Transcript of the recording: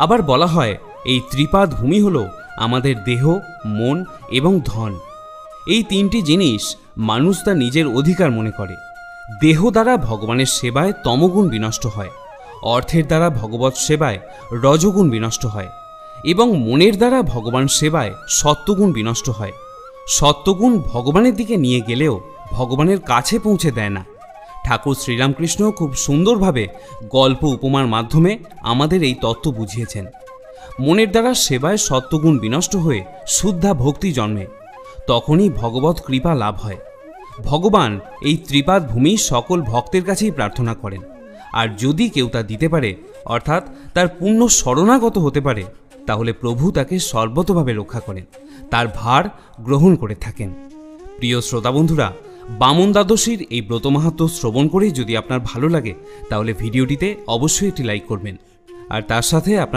আবার বলা হয় এই ত্রিপাদ ভূমি হলো আমাদের দেহ, মন এবং ধন। এই তিনটি জিনিস মানুষ তার নিজের অধিকার মনে করে। দেহ দ্বারা ভগবানের সেবায় তমগুণ বিনষ্ট হয়, অর্থের দ্বারা ভগবত সেবায় রজগুণ বিনষ্ট হয় এবং মনের দ্বারা ভগবান সেবায় সত্যগুণ বিনষ্ট হয়। সত্যগুণ ভগবানের দিকে নিয়ে গেলেও ভগবানের কাছে পৌঁছে দেয় না। ঠাকুর শ্রীরামকৃষ্ণ খুব সুন্দরভাবে গল্প উপমার মাধ্যমে আমাদের এই তত্ত্ব বুঝিয়েছেন। মনের দ্বারা সেবায় সত্যগুণ বিনষ্ট হয়ে শুদ্ধা ভক্তি জন্মে, তখনই ভগবত কৃপা লাভ হয়। ভগবান এই ত্রিপাদ ভূমি সকল ভক্তের কাছেই প্রার্থনা করেন, আর যদি কেউ তা দিতে পারে, অর্থাৎ তার পূর্ণ শরণাগত হতে পারে, তাহলে প্রভু তাকে সর্বতভাবে রক্ষা করেন, তার ভার গ্রহণ করে থাকেন। প্রিয় শ্রোতা বন্ধুরা, বামন দ্বাদশীর এই ব্রত মাহাত্ম্য শ্রবণ করেই যদি আপনার ভালো লাগে, তাহলে ভিডিওটিতে অবশ্যই একটি লাইক করবেন, আর তার সাথে আপনার